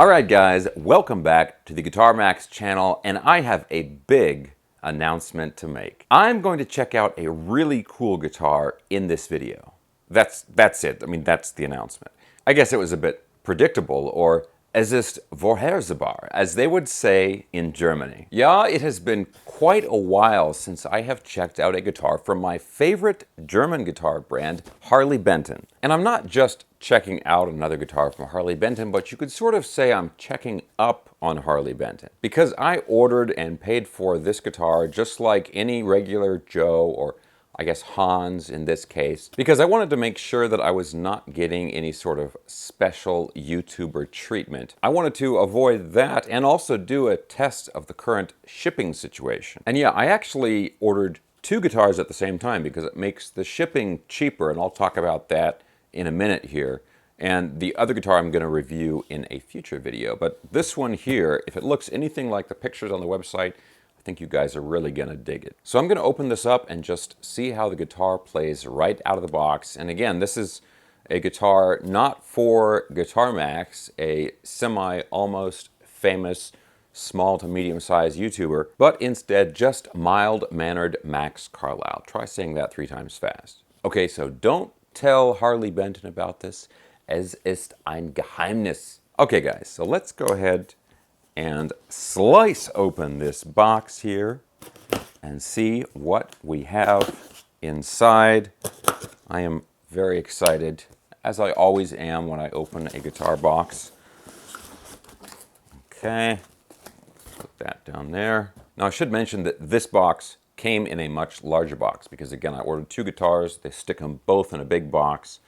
Alright guys, welcome back to the Guitar Max channel, and I have a big announcement to make. I'm going to check out a really cool guitar in this video. That's it. I mean, that's the announcement. I guess it was a bit predictable, or es ist vorhersehbar, as they would say in Germany. Yeah, it has been quite a while since I have checked out a guitar from my favorite German guitar brand, Harley Benton. And I'm not just checking out another guitar from Harley Benton, but you could sort of say I'm checking up on Harley Benton. Because I ordered and paid for this guitar just like any regular Joe, or I guess Hans in this case, because I wanted to make sure that I was not getting any sort of special YouTuber treatment. I wanted to avoid that and also do a test of the current shipping situation. And yeah, I actually ordered two guitars at the same time because it makes the shipping cheaper, and I'll talk about that in a minute here. And the other guitar I'm going to review in a future video. But this one here, if it looks anything like the pictures on the website, I think you guys are really going to dig it. So I'm going to open this up and just see how the guitar plays right out of the box. And again, this is a guitar not for Guitar Max, a semi-almost famous small to medium-sized YouTuber, but instead just mild-mannered Max Carlisle. Try saying that 3 times fast. Okay, so don't tell Harley Benton about this. Es ist ein Geheimnis. Okay guys, so let's go ahead and slice open this box here and see what we have inside. I am very excited, as I always am when I open a guitar box. Okay, put that down there. Now I should mention that this box came in a much larger box because, again, I ordered 2 guitars. They stick them both in a big box,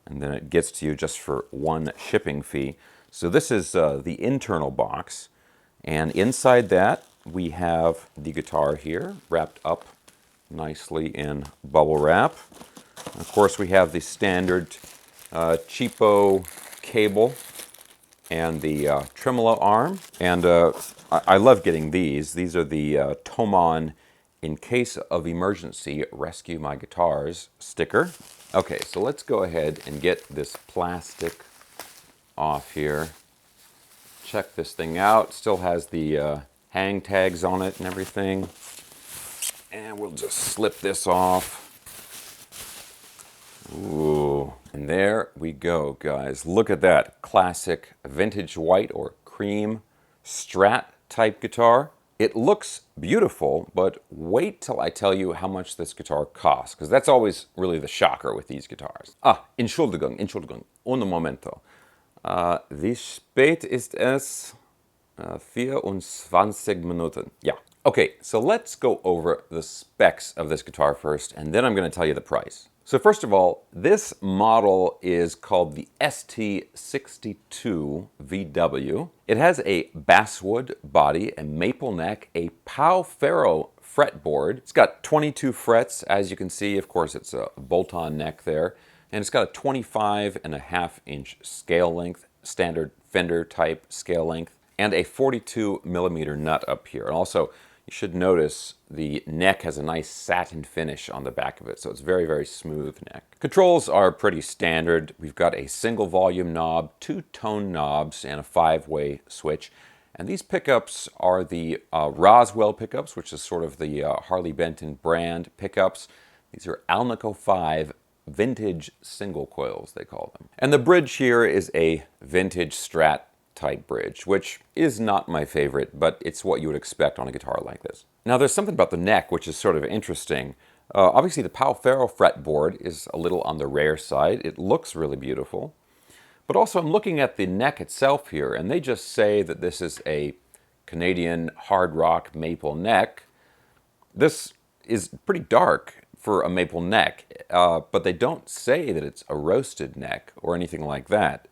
and then it gets to you just for one shipping fee. So this is the internal box, and inside that we have the guitar here wrapped up nicely in bubble wrap. Of course, we have the standard cheapo cable and the tremolo arm. And I love getting these. These are the Thomann "In Case of Emergency, Rescue My Guitars" sticker. Okay, so let's go ahead and get this plastic off here. Check this thing out. Still has the hang tags on it and everything. And we'll just slip this off. Ooh, and there we go, guys. Look at that classic vintage white or cream Strat type guitar. It looks beautiful, but wait till I tell you how much this guitar costs, because that's always really the shocker with these guitars. Entschuldigung, un momento. Wie spät ist es? 24 Minuten. Yeah. Okay, so let's go over the specs of this guitar first, and then I'm going to tell you the price. So first of all, this model is called the ST62 VW. It has a basswood body, a maple neck, a ferro fretboard. It's got 22 frets, as you can see. Of course, it's a bolt-on neck there. And it's got a 25.5-inch scale length, standard Fender type scale length, and a 42 millimeter nut up here. And also, you should notice the neck has a nice satin finish on the back of it, so it's very, very smooth neck. Controls are pretty standard. We've got a single volume knob, 2 tone knobs, and a 5-way switch. And these pickups are the Roswell pickups, which is sort of the Harley Benton brand pickups. These are Alnico 5 vintage single coils, they call them. And the bridge here is a vintage Strat type bridge, which is not my favorite, but it's what you would expect on a guitar like this. Now there's something about the neck which is sort of interesting. Obviously the ferro fretboard is a little on the rare side. It looks really beautiful. But also I'm looking at the neck itself here, and they just say that this is a Canadian hard rock maple neck. This is pretty dark for a maple neck, but they don't say that it's a roasted neck or anything like that.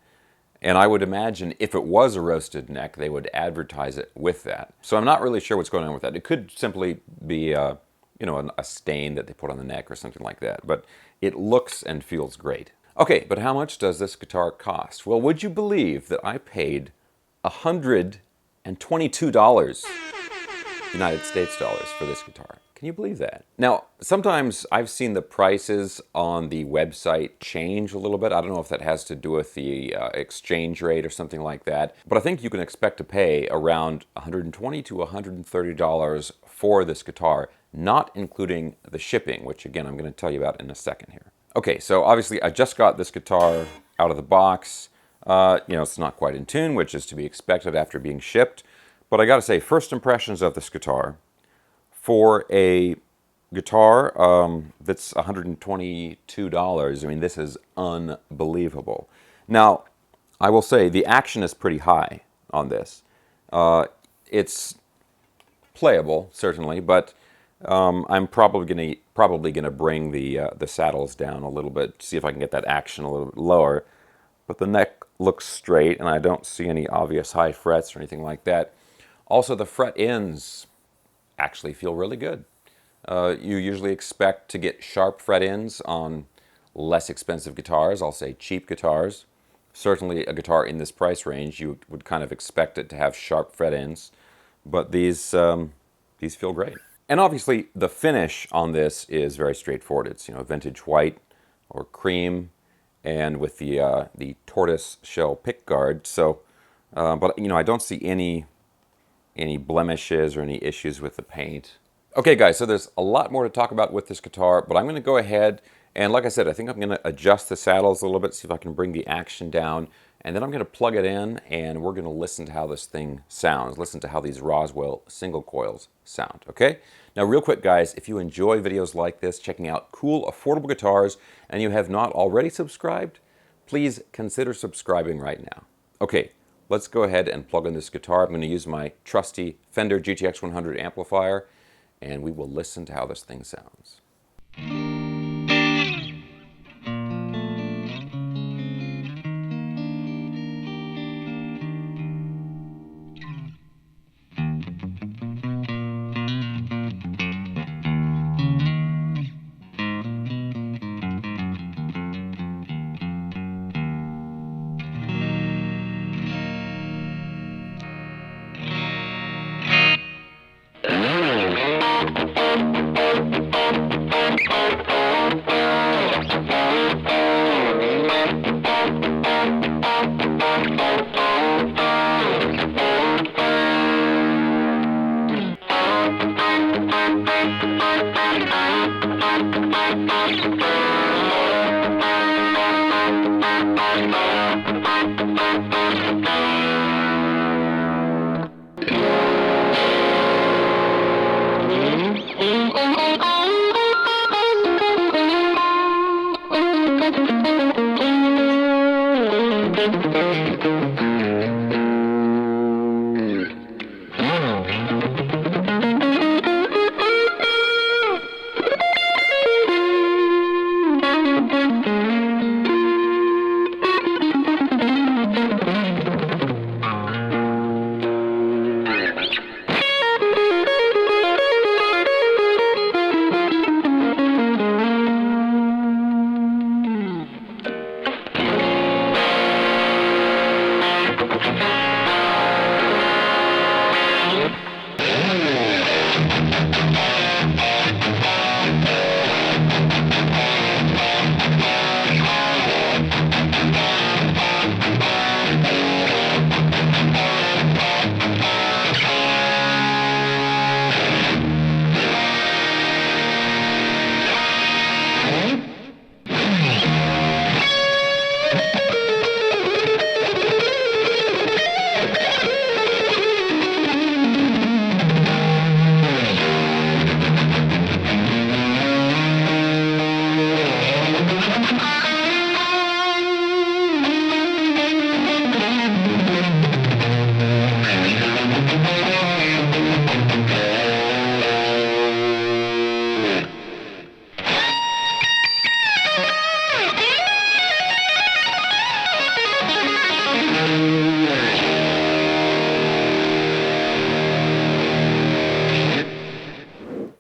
And I would imagine if it was a roasted neck, they would advertise it with that. So I'm not really sure what's going on with that. It could simply be a stain that they put on the neck or something like that. But it looks and feels great. Okay, but how much does this guitar cost? Well, would you believe that I paid $122 United States dollars for this guitar? Can you believe that? Now, sometimes I've seen the prices on the website change a little bit. I don't know if that has to do with the exchange rate or something like that, but I think you can expect to pay around $120 to $130 for this guitar, not including the shipping, which again, I'm going to tell you about in a second here. Okay, so obviously I just got this guitar out of the box. It's not quite in tune, which is to be expected after being shipped, but I gotta say, first impressions of this guitar, for a guitar that's $122, I mean, this is unbelievable. Now, I will say the action is pretty high on this. It's playable, certainly, but I'm probably gonna bring the saddles down a little bit, see if I can get that action a little bit lower. But the neck looks straight, and I don't see any obvious high frets or anything like that. Also, the fret ends actually feel really good. You usually expect to get sharp fret ends on less expensive guitars, I'll say cheap guitars. Certainly a guitar in this price range, you would kind of expect it to have sharp fret ends, but these feel great. And obviously the finish on this is very straightforward. It's vintage white or cream, and with the tortoise shell pick guard. So, but I don't see any blemishes or any issues with the paint. Okay guys, so there's a lot more to talk about with this guitar, but I'm going to go ahead and, like I said, I think I'm going to adjust the saddles a little bit, see if I can bring the action down, and then I'm going to plug it in and we're going to listen to how this thing sounds, listen to how these Roswell single coils sound, okay? Now real quick guys, if you enjoy videos like this, checking out cool, affordable guitars, and you have not already subscribed, please consider subscribing right now. Okay. Let's go ahead and plug in this guitar. I'm going to use my trusty Fender GTX 100 amplifier, and we will listen to how this thing sounds.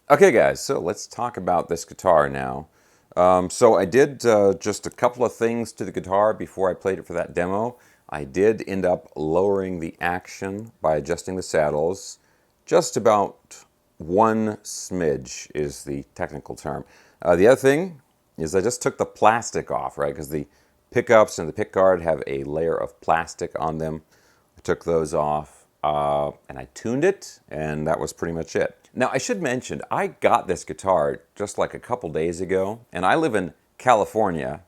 Okay guys, so let's talk about this guitar now. So I did just a couple of things to the guitar before I played it for that demo. I did end up lowering the action by adjusting the saddles just about one smidge is the technical term. The other thing is I just took the plastic off, right? Because the pickups and the pickguard have a layer of plastic on them. I took those off and I tuned it, and that was pretty much it. Now, I should mention, I got this guitar just like a couple days ago, and I live in California,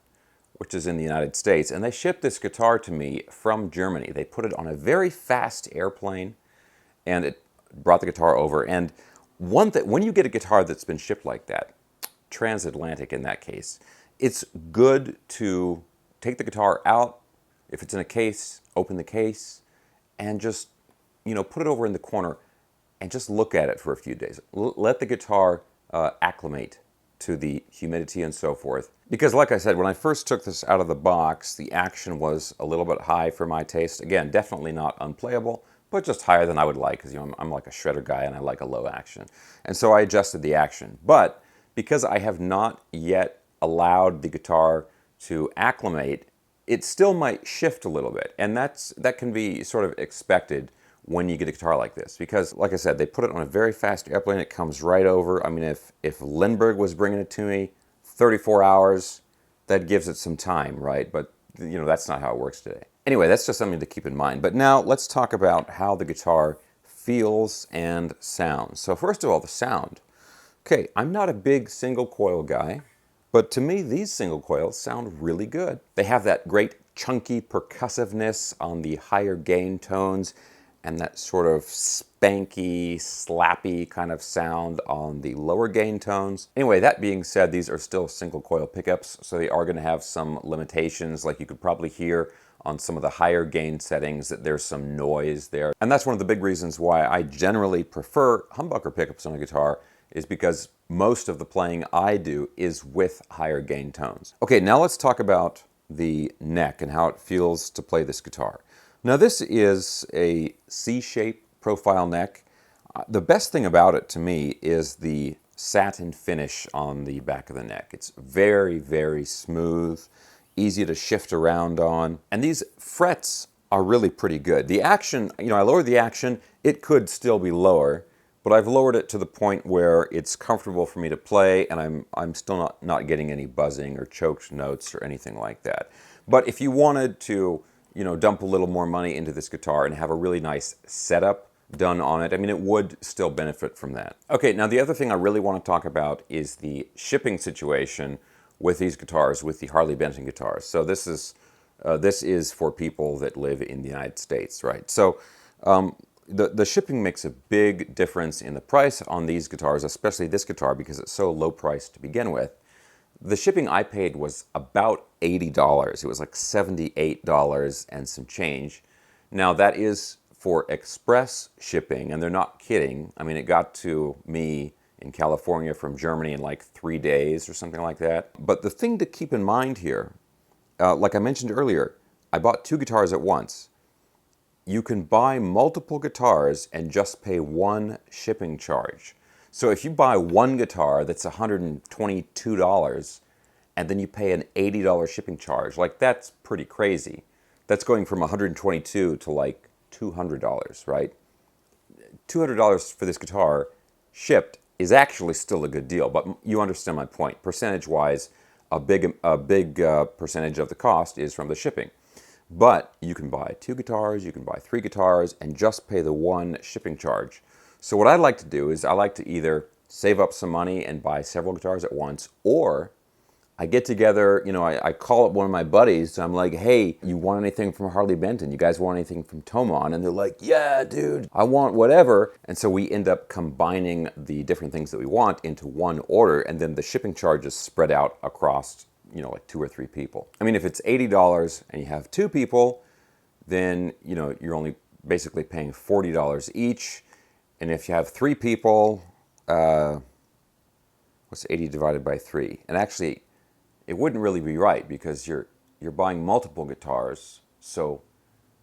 which is in the United States, and they shipped this guitar to me from Germany. They put it on a very fast airplane, and it brought the guitar over. And one thing, when you get a guitar that's been shipped like that, transatlantic in that case, it's good to take the guitar out. If it's in a case, open the case, and just, put it over in the corner and just look at it for a few days. Let the guitar acclimate to the humidity and so forth. Because like I said, when I first took this out of the box, the action was a little bit high for my taste. Again, definitely not unplayable, but just higher than I would like, because I'm like a shredder guy and I like a low action. And so I adjusted the action. But because I have not yet allowed the guitar to acclimate, it still might shift a little bit. And that can be sort of expected when you get a guitar like this. Because, like I said, they put it on a very fast airplane. It comes right over. I mean, if Lindbergh was bringing it to me, 34 hours, that gives it some time, right? But, that's not how it works today. Anyway, that's just something to keep in mind. But now let's talk about how the guitar feels and sounds. So first of all, the sound. Okay, I'm not a big single coil guy, but to me, these single coils sound really good. They have that great chunky percussiveness on the higher gain tones and that sort of spanky, slappy kind of sound on the lower gain tones. Anyway, that being said, these are still single coil pickups, so they are going to have some limitations. Like you could probably hear on some of the higher gain settings that there's some noise there. And that's one of the big reasons why I generally prefer humbucker pickups on a guitar, is because most of the playing I do is with higher gain tones. Okay, now let's talk about the neck and how it feels to play this guitar. Now this is a C-shape profile neck. The best thing about it to me is the satin finish on the back of the neck. It's very, very smooth, easy to shift around on. And these frets are really pretty good. The action, I lowered the action. It could still be lower, but I've lowered it to the point where it's comfortable for me to play, and I'm still not getting any buzzing or choked notes or anything like that. But if you wanted to, dump a little more money into this guitar and have a really nice setup done on it, it would still benefit from that. Okay, now the other thing I really want to talk about is the shipping situation with these guitars, with the Harley Benton guitars. So this is for people that live in the United States, right? So the shipping makes a big difference in the price on these guitars, especially this guitar, because it's so low priced to begin with. The shipping I paid was about $80. It was like $78 and some change. Now that is for express shipping, and they're not kidding. It got to me in California from Germany in like 3 days or something like that. But the thing to keep in mind here, like I mentioned earlier, I bought 2 guitars at once. You can buy multiple guitars and just pay one shipping charge. So if you buy one guitar that's $122 and then you pay an $80 shipping charge, like that's pretty crazy. That's going from $122 to like $200, right? $200 for this guitar shipped is actually still a good deal, but you understand my point. Percentage-wise, a big percentage of the cost is from the shipping. But you can buy 2 guitars, you can buy 3 guitars, and just pay the one shipping charge. So what I like to do is I like to either save up some money and buy several guitars at once, or I get together, I call up one of my buddies, so I'm like, hey, you want anything from Harley Benton? You guys want anything from Thomann? And they're like, yeah, dude, I want whatever. And so we end up combining the different things that we want into one order, and then the shipping charges spread out across, like 2 or 3 people. If it's $80 and you have 2 people, then, you're only basically paying $40 each. And if you have 3 people, what's 80 divided by 3? And actually, it wouldn't really be right, because you're buying multiple guitars, so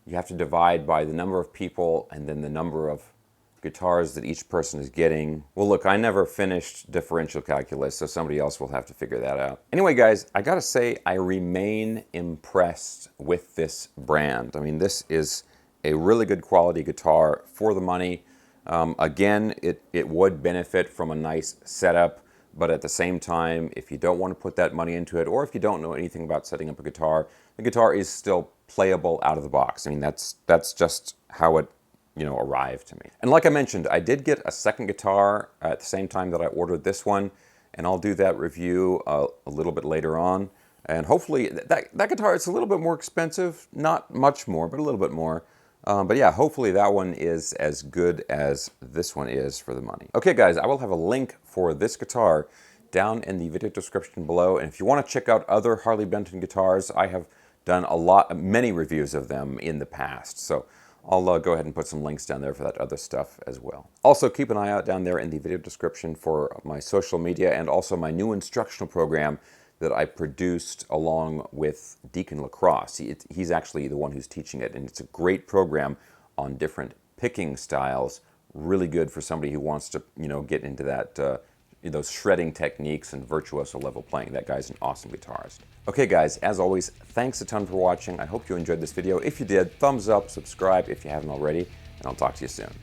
you have to divide by the number of people and then the number of guitars that each person is getting. Well, look, I never finished differential calculus, so somebody else will have to figure that out. Anyway, guys, I gotta say, I remain impressed with this brand. This is a really good quality guitar for the money. Again, it would benefit from a nice setup, but at the same time, if you don't want to put that money into it, or if you don't know anything about setting up a guitar, the guitar is still playable out of the box. I mean, that's just how it, arrived to me. And like I mentioned, I did get a second guitar at the same time that I ordered this one, and I'll do that review a little bit later on. And hopefully, that guitar is a little bit more expensive, not much more, but a little bit more. But yeah, hopefully that one is as good as this one is for the money. Okay guys, I will have a link for this guitar down in the video description below. And if you want to check out other Harley Benton guitars, I have done many reviews of them in the past. So I'll go ahead and put some links down there for that other stuff as well. Also, keep an eye out down there in the video description for my social media and also my new instructional program that I produced along with Deacon Lacrosse. He's actually the one who's teaching it, and it's a great program on different picking styles. Really good for somebody who wants to, get into that, those shredding techniques and virtuoso level playing. That guy's an awesome guitarist. Okay guys, as always, thanks a ton for watching. I hope you enjoyed this video. If you did, thumbs up, subscribe if you haven't already, and I'll talk to you soon.